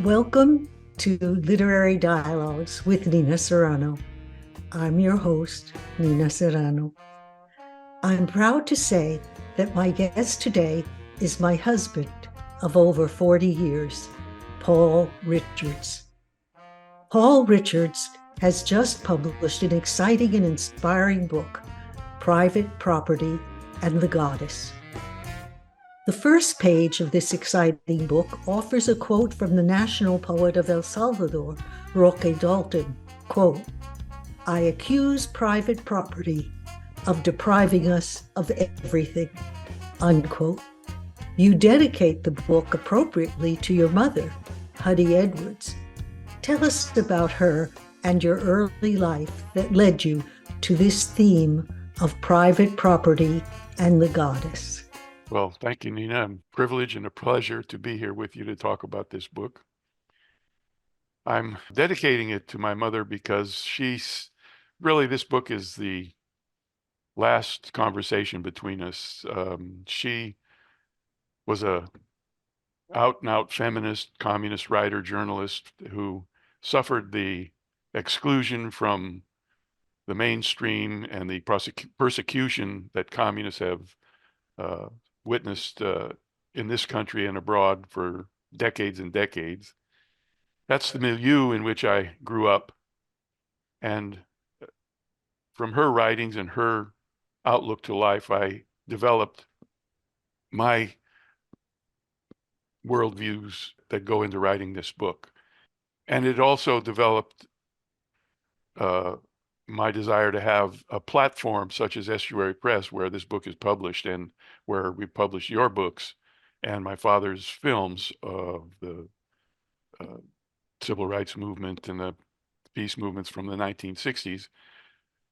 Welcome to Literary Dialogues with Nina Serrano. I'm your host, Nina Serrano. I'm proud to say that my guest today is my husband of over 40 years, Paul Richards. Paul Richards has just published an exciting and inspiring book, Private Property and the Goddess. The first page of this exciting book offers a quote from the national poet of El Salvador, Roque Dalton, quote, "I accuse private property of depriving us of everything," unquote. You dedicate the book appropriately to your mother, Huddy Edwards. Tell us about her and your early life that led you to this theme of private property and the goddess. Well, thank you, Nina. I'm privileged and a pleasure to be here with you to talk about this book. I'm dedicating it to my mother because this book is the last conversation between us. She was a out-and-out feminist, communist writer, journalist who suffered the exclusion from the mainstream and the persecution that communists have witnessed in this country and abroad for decades and decades. That's the milieu in which I grew up. And from her writings and her outlook to life, I developed my worldviews that go into writing this book. And it also developed my desire to have a platform such as Estuary Press, where this book is published and where we publish your books and my father's films of the civil rights movement and the peace movements from the 1960s,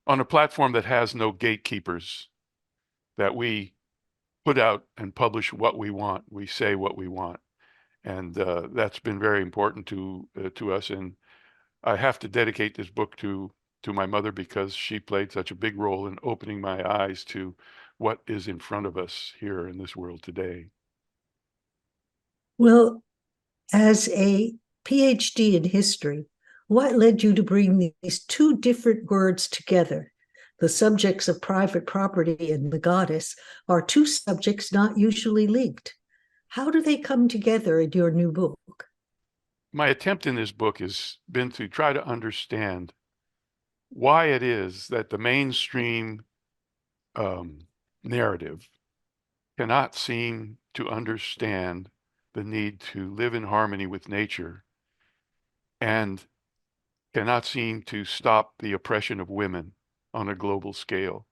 on a platform that has no gatekeepers, that we put out and publish what we want, we say what we want. And that's been very important to us. And I have to dedicate this book to my mother because she played such a big role in opening my eyes to what is in front of us here in this world today. Well, as a PhD in history, what led you to bring these two different words together? The subjects of private property and the goddess are two subjects not usually linked. How do they come together in your new book? My attempt in this book has been to try to understand why it is that the mainstream narrative cannot seem to understand the need to live in harmony with nature and cannot seem to stop the oppression of women on a global scale.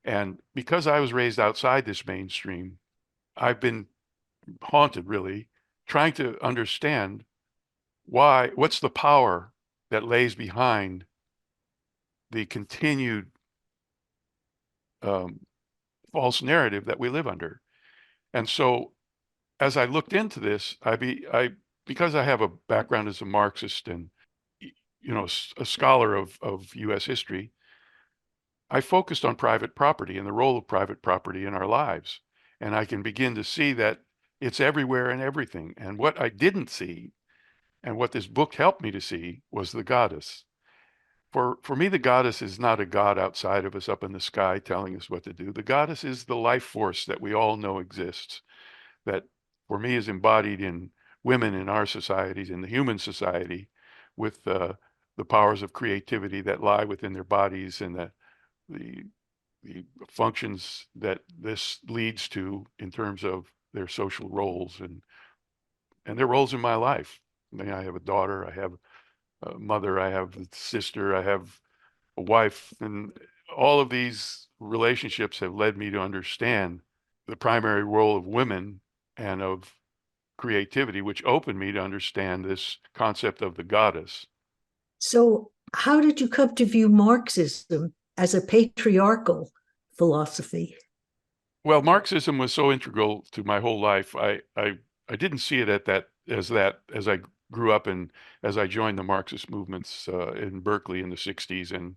And because I was raised outside this mainstream, I've been haunted, really, trying to understand what's the power that lays behind the continued false narrative that we live under. And so as I looked into this, because I have a background as a Marxist and a scholar of U.S. history, I focused on private property and the role of private property in our lives. And I can begin to see that it's everywhere and everything. And what I didn't see, and what this book helped me to see, was the goddess. For me, the goddess is not a god outside of us up in the sky telling us what to do. The goddess is the life force that we all know exists, that for me is embodied in women in our societies, in the human society, with the powers of creativity that lie within their bodies and the functions that this leads to in terms of their social roles and their roles in my life. I mean, I have a daughter, I have a mother, I have a sister, I have a wife, and all of these relationships have led me to understand the primary role of women and of creativity, which opened me to understand this concept of the goddess. So, how did you come to view Marxism as a patriarchal philosophy? Well, Marxism was so integral to my whole life. I didn't see it as I grew up as I joined the Marxist movements in Berkeley in the 60s and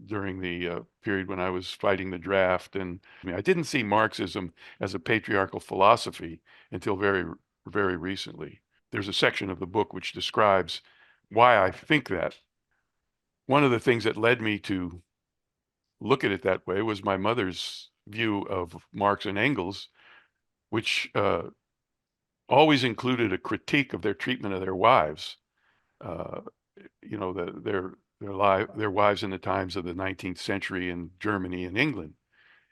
during the period when I was fighting the draft. And I mean, I didn't see Marxism as a patriarchal philosophy until very, very recently. There's a section of the book which describes why I think that. One of the things that led me to look at it that way was my mother's view of Marx and Engels, which always included a critique of their treatment of their wives. Uh, you know, their wives in the times of the 19th century in Germany and England,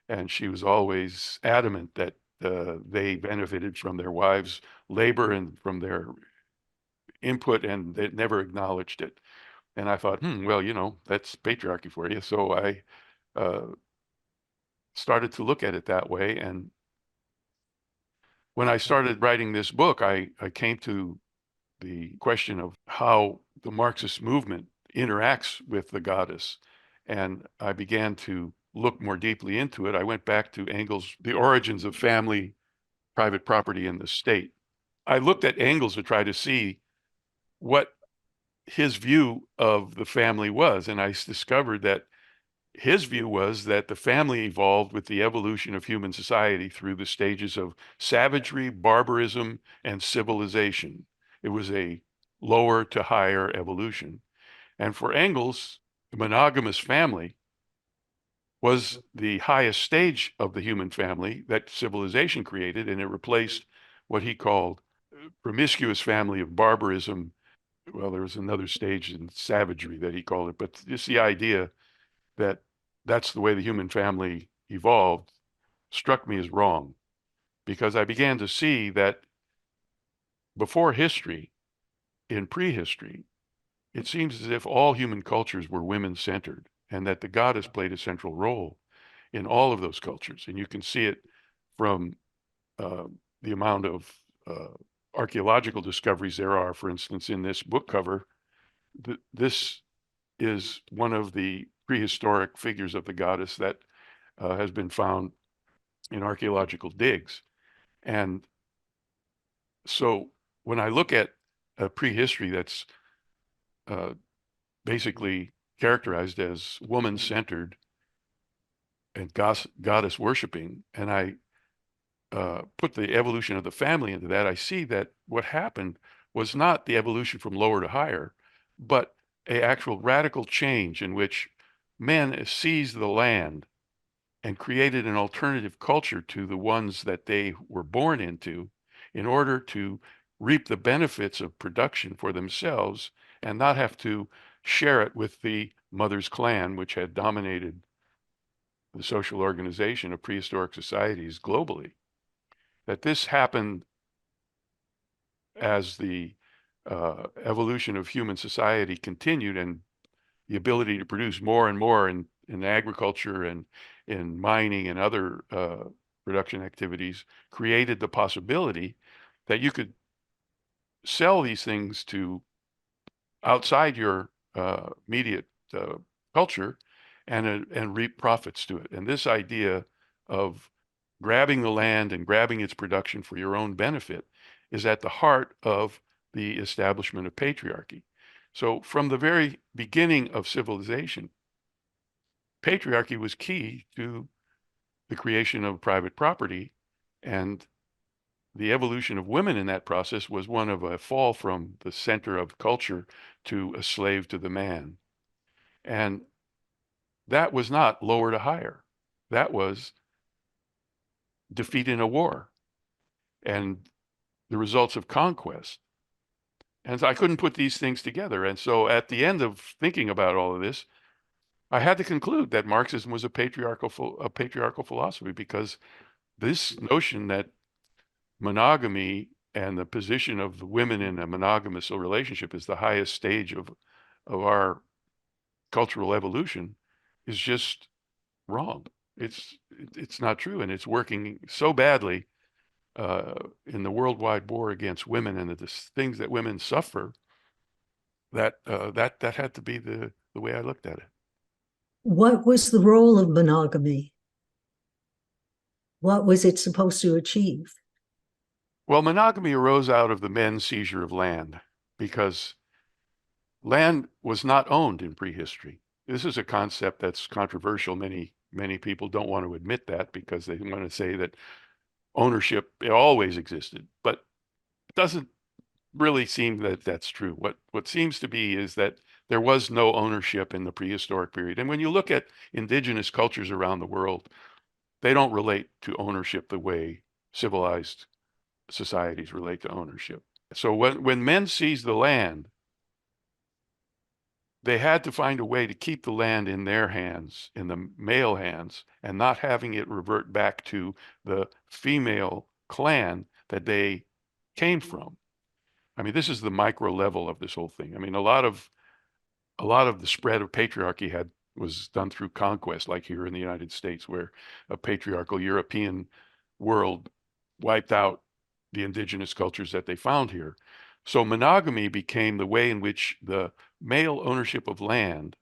and she was always adamant that they benefited from their wives' labor and from their input, and they never acknowledged it. And I thought, well, that's patriarchy for you. So I uh, started to look at it that way. And when I started writing this book, I came to the question of how the Marxist movement interacts with the goddess. And I began to look more deeply into it. I went back to Engels' The Origins of Family, Private Property, and the State. I looked at Engels to try to see what his view of the family was. And I discovered that his view was that the family evolved with the evolution of human society through the stages of savagery, barbarism, and civilization. It was a lower to higher evolution. And for Engels, the monogamous family was the highest stage of the human family that civilization created, and it replaced what he called promiscuous family of barbarism. Well, there was another stage in savagery that he called it, but just the idea that that's the way the human family evolved struck me as wrong, because I began to see that before history, in prehistory, it seems as if all human cultures were women-centered, and that the goddess played a central role in all of those cultures. And you can see it from uh, the amount of archaeological discoveries there are. For instance, in this book cover, this is one of the prehistoric figures of the goddess that has been found in archaeological digs. And so when I look at a prehistory that's uh, basically characterized as woman-centered and goddess worshiping, and I put the evolution of the family into that, I see that what happened was not the evolution from lower to higher, but a actual radical change in which men seized the land and created an alternative culture to the ones that they were born into in order to reap the benefits of production for themselves and not have to share it with the mother's clan, which had dominated the social organization of prehistoric societies globally. That this happened as the evolution of human society continued, and the ability to produce more and more in agriculture and in mining and other production activities created the possibility that you could sell these things to outside your immediate culture and reap profits to it. And this idea of grabbing the land and grabbing its production for your own benefit is at the heart of the establishment of patriarchy. So from the very beginning of civilization, patriarchy was key to the creation of private property, and the evolution of women in that process was one of a fall from the center of culture to a slave to the man. And that was not lower to higher. That was defeat in a war and the results of conquest. And so I couldn't put these things together. And so at the end of thinking about all of this, I had to conclude that Marxism was a patriarchal philosophy, because this notion that monogamy and the position of the women in a monogamous relationship is the highest stage of our cultural evolution is just wrong. It's not true, and it's working so badly uh, in the worldwide war against women and the things that women suffer that that had to be the way I looked at it. What was the role of monogamy? What was it supposed to achieve? Well, monogamy arose out of the men's seizure of land because land was not owned in prehistory. This is a concept that's controversial. Many people don't want to admit that because they want to say that ownership always existed, but it doesn't really seem that that's true. What seems to be is that there was no ownership in the prehistoric period. And when you look at indigenous cultures around the world, they don't relate to ownership the way civilized societies relate to ownership. So when men seized the land, they had to find a way to keep the land in their hands, in the male hands, and not having it revert back to the female clan that they came from. I mean, this is the micro level of this whole thing. I mean, a lot of the spread of patriarchy was done through conquest, like here in the United States, where a patriarchal European world wiped out the indigenous cultures that they found here. So monogamy became the way in which the male ownership of land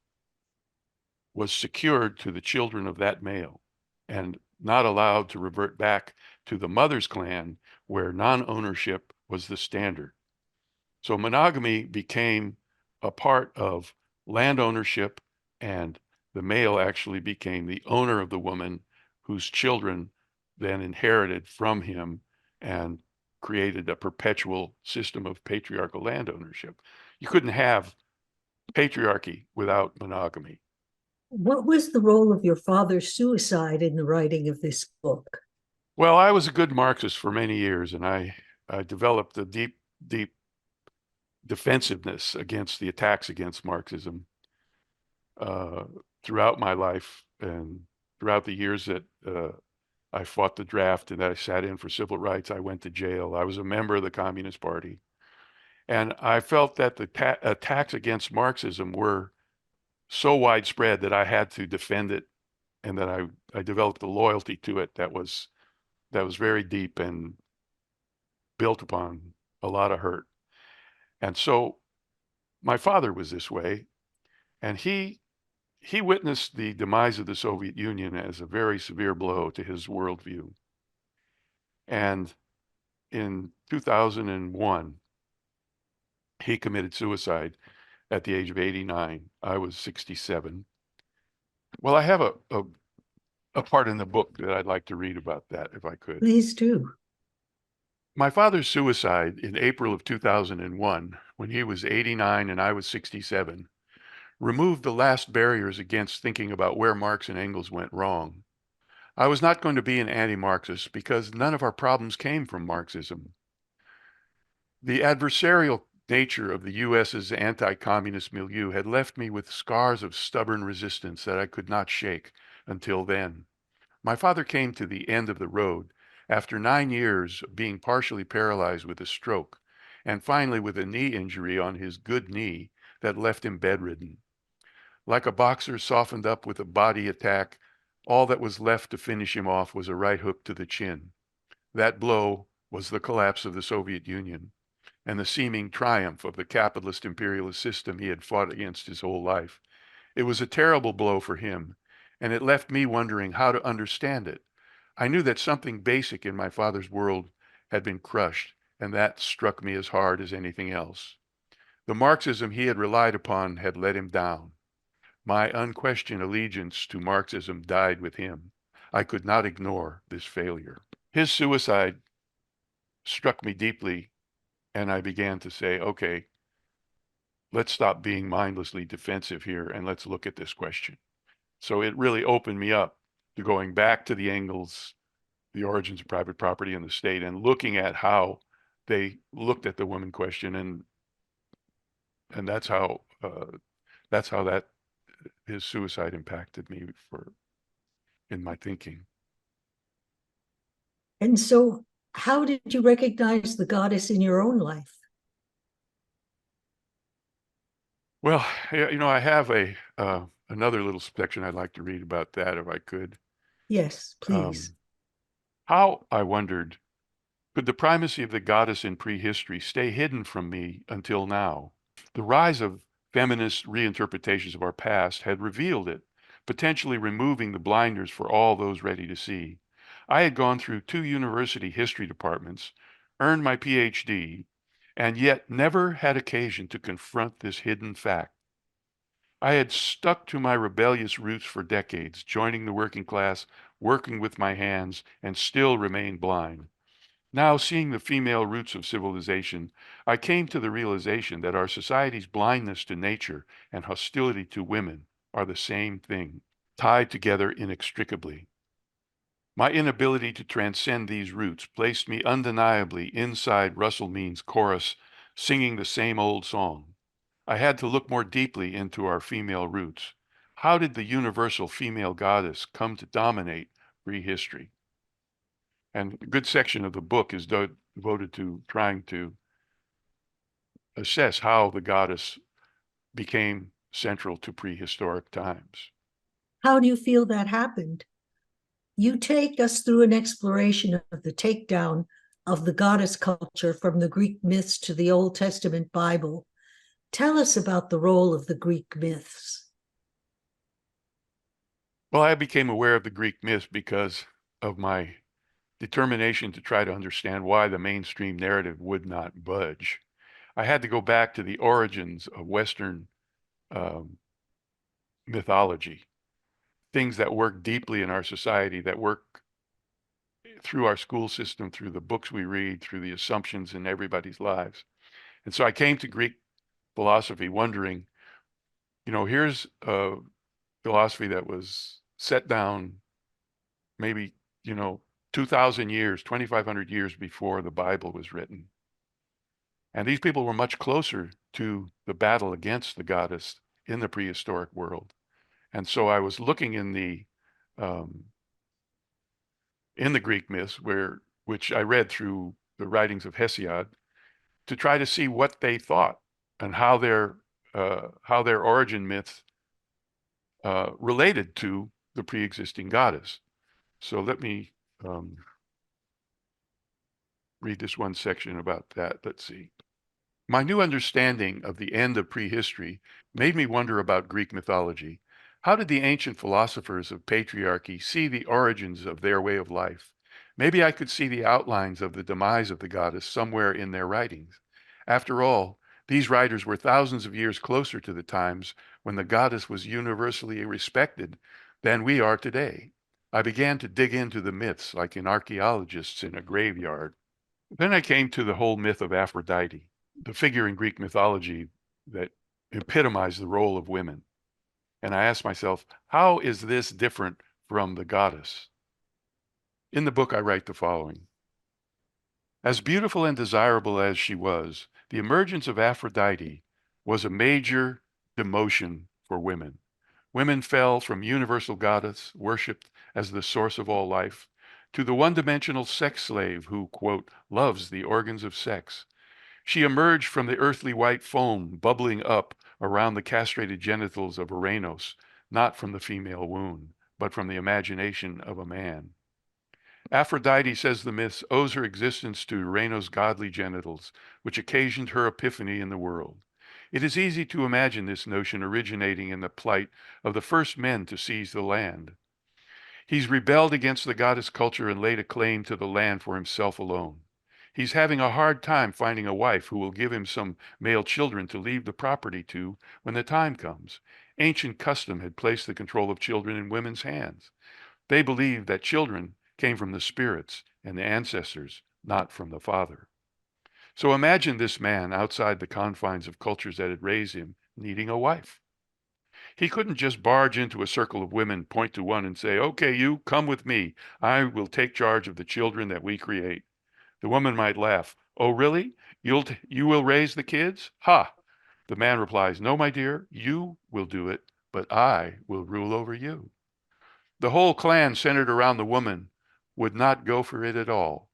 was secured to the children of that male and not allowed to revert back to the mother's clan where non-ownership was the standard. So monogamy became a part of land ownership, and the male actually became the owner of the woman whose children then inherited from him and created a perpetual system of patriarchal land ownership. You couldn't have patriarchy without monogamy. What was the role of your father's suicide in the writing of this book? Well, I was a good Marxist for many years, and I developed a deep defensiveness against the attacks against Marxism uh, throughout my life and throughout the years that I fought the draft and that I sat in for civil rights. I went to jail. I was a member of the Communist Party. And I felt that the attacks against Marxism were so widespread that I had to defend it and that I developed a loyalty to it that was very deep and built upon a lot of hurt. And so my father was this way, and he witnessed the demise of the Soviet Union as a very severe blow to his worldview. And in 2001, he committed suicide at the age of 89. I was 67. Well, I have a part in the book that I'd like to read about that if I could. Please do. My father's suicide in April of 2001, when he was 89 and I was 67, removed the last barriers against thinking about where Marx and Engels went wrong. I was not going to be an anti-Marxist because none of our problems came from Marxism. The adversarial nature of the U.S.'s anti-communist milieu had left me with scars of stubborn resistance that I could not shake until then. My father came to the end of the road after 9 years of being partially paralyzed with a stroke, and finally with a knee injury on his good knee that left him bedridden. Like a boxer softened up with a body attack, all that was left to finish him off was a right hook to the chin. That blow was the collapse of the Soviet Union and the seeming triumph of the capitalist imperialist system he had fought against his whole life. It was a terrible blow for him, and it left me wondering how to understand it. I knew that something basic in my father's world had been crushed, and that struck me as hard as anything else. The Marxism he had relied upon had let him down. My unquestioned allegiance to Marxism died with him. I could not ignore this failure. His suicide struck me deeply, and I began to say, okay, let's stop being mindlessly defensive here and let's look at this question. So it really opened me up to going back to the Engels, the origins of private property in the state, and looking at how they looked at the woman question, and that's how that his suicide impacted me for in my thinking. And so, how did you recognize the goddess in your own life? Well, I have a another little section I'd like to read about that if I could. Yes, please. Um, how I wondered, could the primacy of the goddess in prehistory stay hidden from me until now? The rise of feminist reinterpretations of our past had revealed it, potentially removing the blinders for all those ready to see. I had gone through 2 university history departments, earned my PhD, and yet never had occasion to confront this hidden fact. I had stuck to my rebellious roots for decades, joining the working class, working with my hands, and still remained blind. Now, seeing the female roots of civilization, I came to the realization that our society's blindness to nature and hostility to women are the same thing, tied together inextricably. My inability to transcend these roots placed me undeniably inside Russell Means' chorus, singing the same old song. I had to look more deeply into our female roots. How did the universal female goddess come to dominate prehistory? And a good section of the book is devoted to trying to assess how the goddess became central to prehistoric times. How do you feel that happened? You take us through an exploration of the takedown of the goddess culture from the Greek myths to the Old Testament Bible. Tell us about the role of the Greek myths. Well, I became aware of the Greek myths because of my determination to try to understand why the mainstream narrative would not budge. I had to go back to the origins of Western um, mythology, things that work deeply in our society, that work through our school system, through the books we read, through the assumptions in everybody's lives. And so I came to Greek philosophy wondering, here's a philosophy that was set down maybe, you know, 2,000 years, 2,500 years before the Bible was written. And these people were much closer to the battle against the goddess in the prehistoric world. And so I was looking um, in the Greek myths, which I read through the writings of Hesiod, to try to see what they thought and how their origin myths related to the pre-existing goddess. So let me read this one section about that. Let's see. My new understanding of the end of prehistory made me wonder about Greek mythology. How did the ancient philosophers of patriarchy see the origins of their way of life? Maybe I could see the outlines of the demise of the goddess somewhere in their writings. After all, these writers were thousands of years closer to the times when the goddess was universally respected than we are today. I began to dig into the myths like an archaeologist in a graveyard. Then I came to the whole myth of Aphrodite, the figure in Greek mythology that epitomized the role of women. And I asked myself, how is this different from the goddess? In the book, I write the following. As beautiful and desirable as she was, the emergence of Aphrodite was a major demotion for women. Women fell from universal goddess, worshipped as the source of all life, to the one-dimensional sex slave who, quote, loves the organs of sex. She emerged from the earthly white foam bubbling up around the castrated genitals of Uranus, not from the female womb, but from the imagination of a man. Aphrodite, says the myths, owes her existence to Uranus' godly genitals, which occasioned her epiphany in the world. It is easy to imagine this notion originating in the plight of the first men to seize the land. He's rebelled against the goddess culture and laid a claim to the land for himself alone. He's having a hard time finding a wife who will give him some male children to leave the property to when the time comes. Ancient custom had placed the control of children in women's hands. They believed that children came from the spirits and the ancestors, not from the father. So imagine this man outside the confines of cultures that had raised him, needing a wife. He couldn't just barge into a circle of women, point to one and say, okay, you come with me. I will take charge of the children that we create. The woman might laugh. Oh, really? You will raise the kids? Ha! The man replies, no, my dear, you will do it, but I will rule over you. The whole clan centered around the woman would not go for it at all.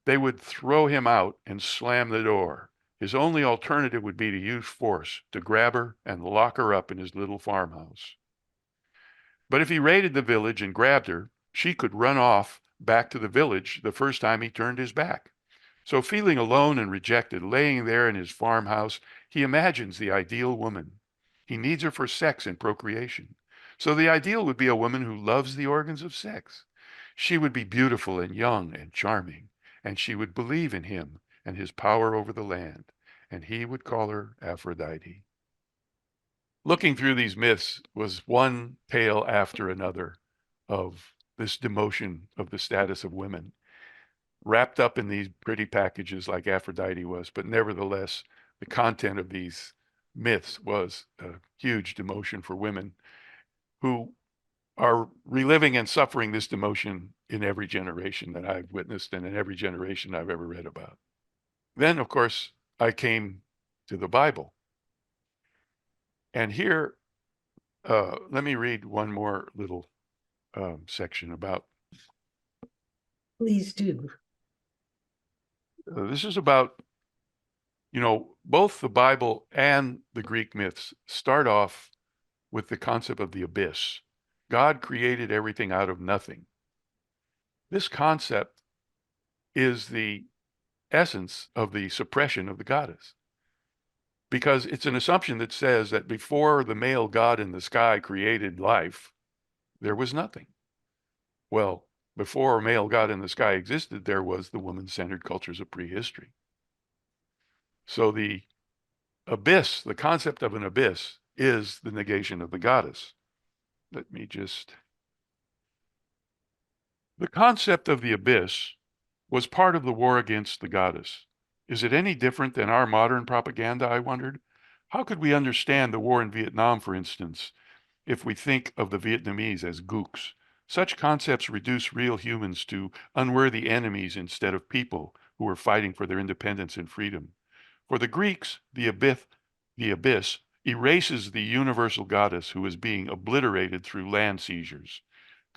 They would throw him out and slam the door. His only alternative would be to use force to grab her and lock her up in his little farmhouse. But if he raided the village and grabbed her, she could run off back to the village the first time he turned his back. So feeling alone and rejected, laying there in his farmhouse, he imagines the ideal woman. He needs her for sex and procreation. So the ideal would be a woman who loves the organs of sex. She would be beautiful and young and charming, and she would believe in him and his power over the land, and he would call her Aphrodite. Looking through these myths was one tale after another of this demotion of the status of women, wrapped up in these pretty packages like Aphrodite was, but nevertheless, the content of these myths was a huge demotion for women who are reliving and suffering this demotion in every generation that I've witnessed and in every generation I've ever read about. Then, of course, I came to the Bible. And here, let me read one more little section about. Please do. This is about, both the Bible and the Greek myths start off with the concept of the abyss. God created everything out of nothing. This concept is the essence of the suppression of the goddess, because it's an assumption that says that before the male god in the sky created life, there was nothing. Well, before a male god in the sky existed, there was the woman-centered cultures of prehistory. So the abyss, the concept of an abyss, is the negation of the goddess. Let me just. The concept of the abyss was part of the war against the goddess. Is it any different than our modern propaganda, I wondered? How could we understand the war in Vietnam, for instance, if we think of the Vietnamese as gooks? Such concepts reduce real humans to unworthy enemies instead of people who are fighting for their independence and freedom. For the Greeks, the abyss erases the universal goddess who is being obliterated through land seizures.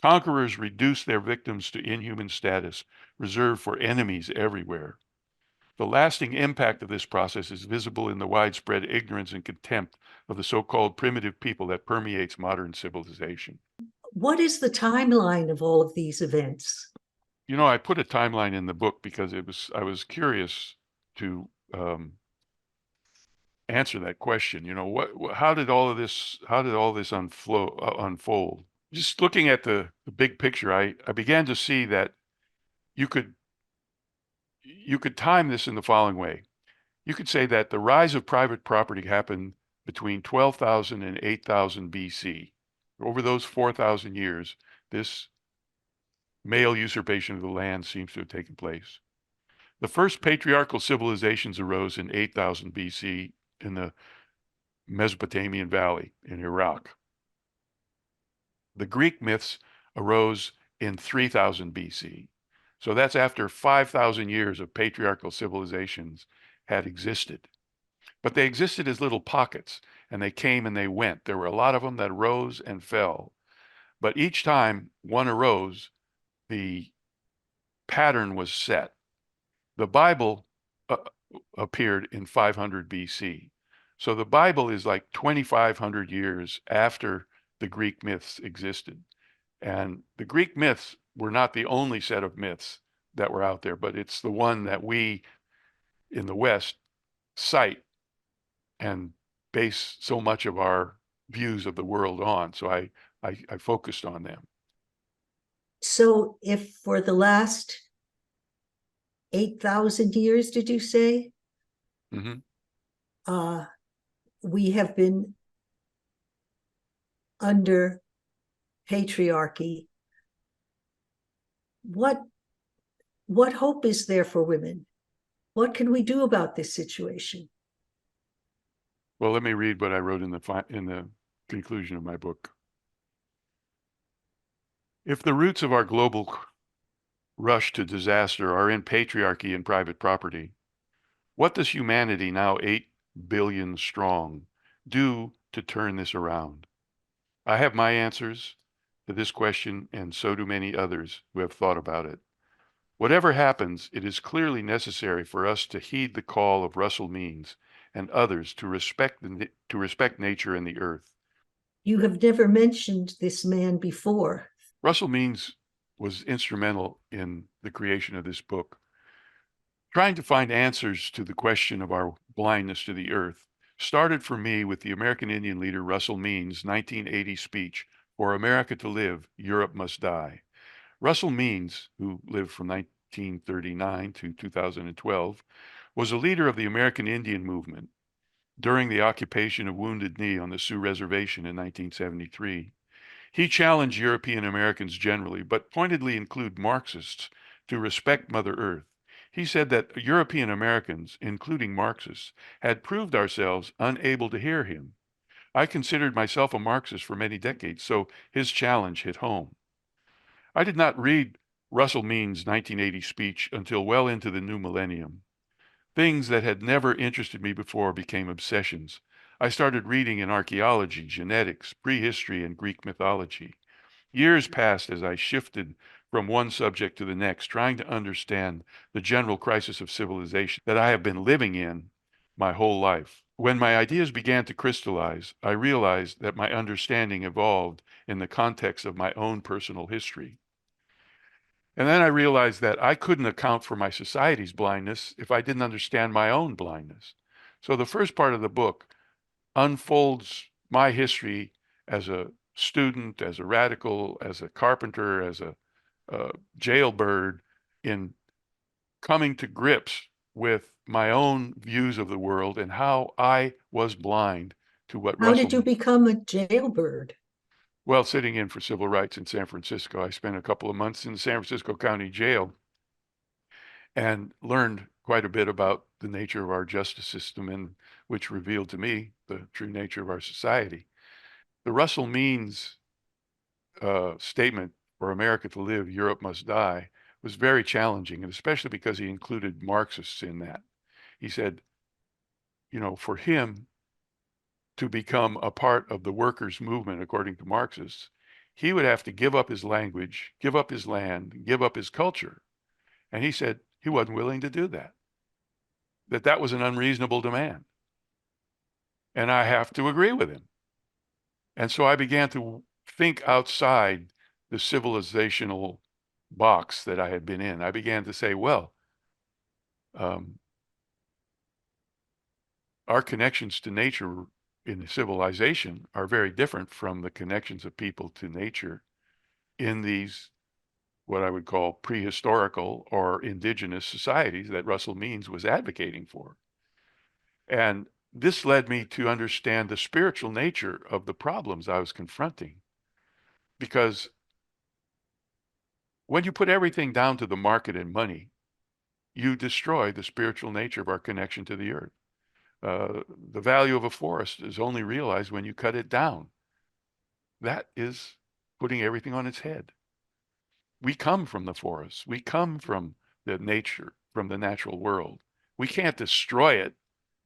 Conquerors reduce their victims to inhuman status, reserved for enemies everywhere. The lasting impact of this process is visible in the widespread ignorance and contempt of the so-called primitive people that permeates modern civilization. What is the timeline of all of these events? I put a timeline in the book because I was curious to answer that question. How did all this unfold? Just looking at the big picture, I began to see that you could time this in the following way. You could say that the rise of private property happened between 12,000 and 8,000 BC. Over those 4,000 years, this male usurpation of the land seems to have taken place. The first patriarchal civilizations arose in 8,000 BC in the Mesopotamian Valley in Iraq. The Greek myths arose in 3000 BC. So that's after 5,000 years of patriarchal civilizations had existed. But they existed as little pockets, and they came and they went. There were a lot of them that rose and fell. But each time one arose, the pattern was set. The Bible appeared in 500 BC. So the Bible is like 2,500 years after the Greek myths existed. And the Greek myths were not the only set of myths that were out there, but it's the one that we in the West cite and base so much of our views of the world on. So I focused on them. So if for the last 8,000 years, did you say? Mm-hmm. We have been under patriarchy. What hope is there for women? What can we do about this situation? Well, let me read what I wrote in the conclusion of my book. If the roots of our global rush to disaster are in patriarchy and private property, what does humanity, now 8 billion strong, do to turn this around? I have my answers to this question, and so do many others who have thought about it. Whatever happens, it is clearly necessary for us to heed the call of Russell Means and others to respect nature and the earth. You have never mentioned this man before. Russell Means was instrumental in the creation of this book. Trying to find answers to the question of our blindness to the earth started for me with the American Indian leader Russell Means' 1980 speech, "For America to live, Europe must die." Russell Means, who lived from 1939 to 2012, was a leader of the American Indian movement during the occupation of Wounded Knee on the Sioux Reservation in 1973. He challenged European Americans generally, but pointedly included Marxists, to respect Mother Earth. He said that European Americans, including Marxists, had proved ourselves unable to hear him. I considered myself a Marxist for many decades, so his challenge hit home. I did not read Russell Means' 1980 speech until well into the new millennium. Things that had never interested me before became obsessions. I started reading in archaeology, genetics, prehistory, and Greek mythology. Years passed as I shifted from one subject to the next, trying to understand the general crisis of civilization that I have been living in my whole life. When my ideas began to crystallize, I realized that my understanding evolved in the context of my own personal history. And then I realized that I couldn't account for my society's blindness if I didn't understand my own blindness. So the first part of the book unfolds my history as a student, as a radical, as a carpenter, as a jailbird in coming to grips with my own views of the world and how I was blind to what How did you Russell. become a jailbird? Well, sitting in for civil rights in San Francisco, I spent a couple of months in the San Francisco County Jail and learned quite a bit about the nature of our justice system, and which revealed to me the true nature of our society. The Russell Means statement, "For America to live, Europe must die," was very challenging, and especially because he included Marxists in that. He said, for him to become a part of the workers' movement, according to Marxists, he would have to give up his language, give up his land, give up his culture. And he said he wasn't willing to do that, that was an unreasonable demand. And I have to agree with him. And so I began to think outside the civilizational box that I had been in. I began to say, well, um, our connections to nature in civilization are very different from the connections of people to nature in these, what I would call prehistorical or indigenous societies that Russell Means was advocating for. And this led me to understand the spiritual nature of the problems I was confronting. Because when you put everything down to the market and money, you destroy the spiritual nature of our connection to the earth. The value of a forest is only realized when you cut it down. That is putting everything on its head. We come from the forest. We come from the nature, from the natural world. We can't destroy it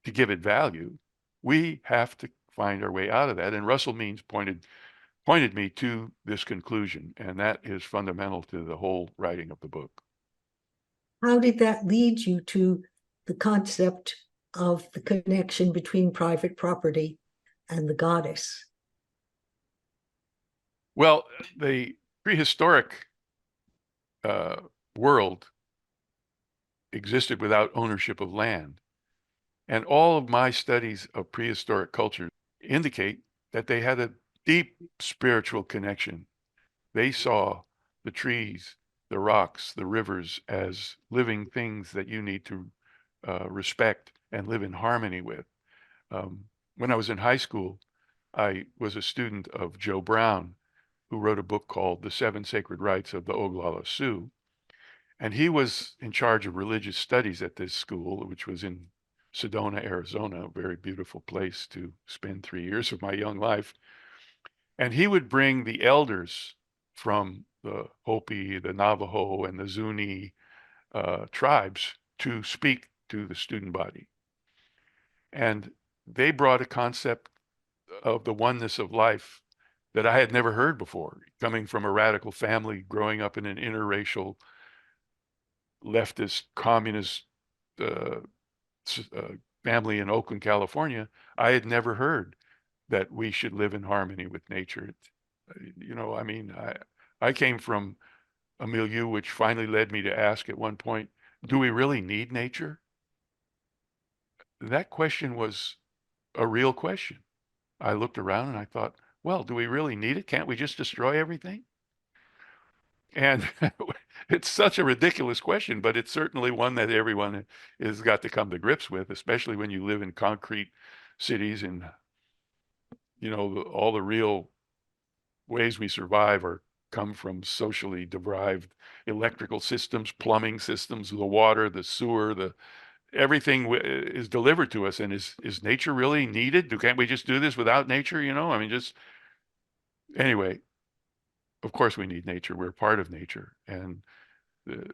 to give it value. We have to find our way out of that. And Russell Means pointed me to this conclusion, and that is fundamental to the whole writing of the book. How did that lead you to the concept of the connection between private property and the goddess? Well, the prehistoric uh, world existed without ownership of land. And all of my studies of prehistoric culture indicate that they had a deep spiritual connection. They saw the trees, the rocks, the rivers as living things that you need to respect and live in harmony with. When I was in high school, I was a student of Joe Brown, who wrote a book called The Seven Sacred Rites of the Oglala Sioux. And he was in charge of religious studies at this school, which was in Sedona, Arizona, a very beautiful place to spend 3 years of my young life. And he would bring the elders from the Hopi, the Navajo, and the Zuni tribes to speak to the student body. And they brought a concept of the oneness of life that I had never heard before, coming from a radical family, growing up in an interracial, leftist, communist uh, uh, family in Oakland, California. I had never heard that we should live in harmony with nature. I mean, I came from a milieu which finally led me to ask at one point, do we really need nature? That question was a real question. I looked around and I thought, well, do we really need it? Can't we just destroy everything? And it's such a ridiculous question, but it's certainly one that everyone has got to come to grips with, especially when you live in concrete cities and, all the real ways we survive are come from socially derived electrical systems, plumbing systems, the water, the sewer, the everything is delivered to us. And is nature really needed? Can't we just do this without nature? I mean, just anyway, of course we need nature. We're part of nature. And the,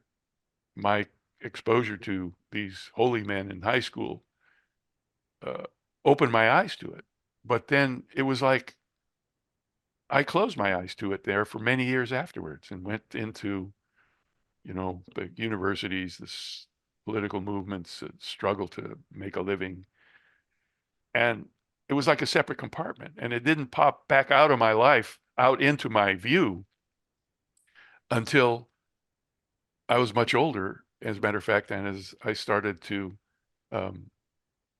my exposure to these holy men in high school uh, opened my eyes to it. But then it was like I closed my eyes to it there for many years afterwards and went into, the universities, this political movements, struggle to make a living. And it was like a separate compartment. And it didn't pop back out of my life, out into my view until I was much older, as a matter of fact, and as I started to um,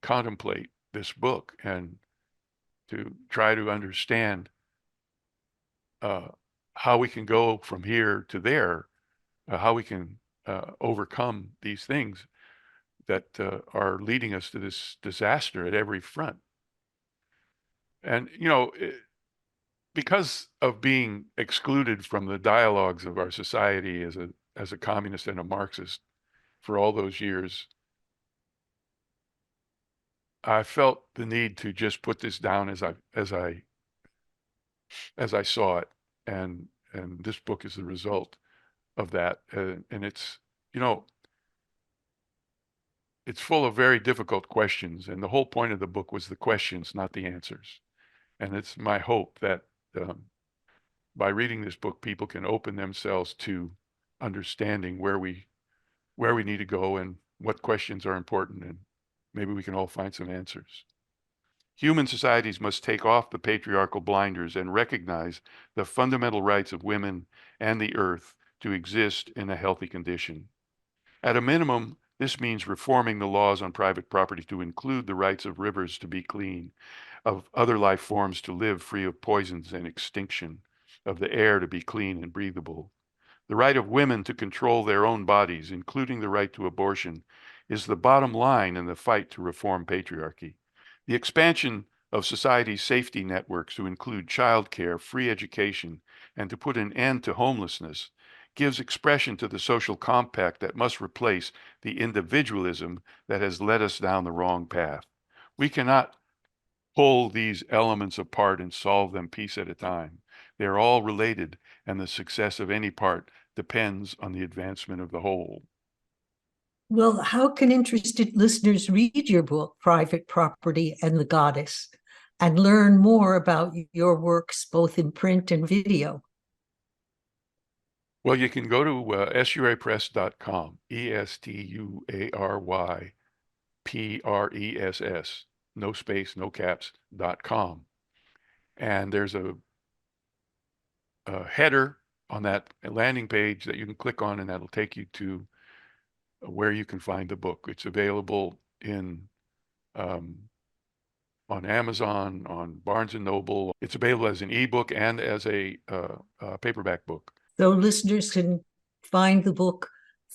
contemplate this book and to try to understand uh, how we can go from here to there, how we can overcome these things that are leading us to this disaster at every front. And, because of being excluded from the dialogues of our society as a communist and a Marxist for all those years, I felt the need to just put this down as I saw it, and this book is the result of that. And you know, it's full of very difficult questions, and the whole point of the book was the questions, not the answers. And it's my hope that um, by reading this book, people can open themselves to understanding where we need to go and what questions are important, and maybe we can all find some answers. Human societies must take off the patriarchal blinders and recognize the fundamental rights of women and the earth to exist in a healthy condition. At a minimum, this means reforming the laws on private property to include the rights of rivers to be clean, of other life forms to live free of poisons and extinction, of the air to be clean and breathable. The right of women to control their own bodies, including the right to abortion, is the bottom line in the fight to reform patriarchy. The expansion of society's safety networks to include childcare, free education, and to put an end to homelessness gives expression to the social compact that must replace the individualism that has led us down the wrong path. We cannot pull these elements apart and solve them piece at a time. They're all related, and the success of any part depends on the advancement of the whole. Well, how can interested listeners read your book, Private Property and the Goddess, and learn more about your works, both in print and video? Well, you can go to estuarypress.com, ESTUARYPRESS, no space, no caps.com. And there's a header on that landing page that you can click on, and that'll take you to where you can find the book. It's available um, on Amazon, on Barnes and Noble. It's available as an ebook and as a paperback book. So listeners can find the book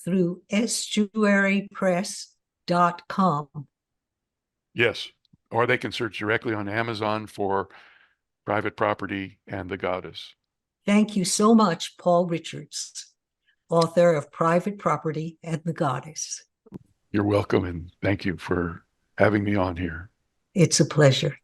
through estuarypress.com. Yes, or they can search directly on Amazon for Private Property and the Goddess. Thank you so much, Paul Richards, author of Private Property and the Goddess. You're welcome, and thank you for having me on here. It's a pleasure.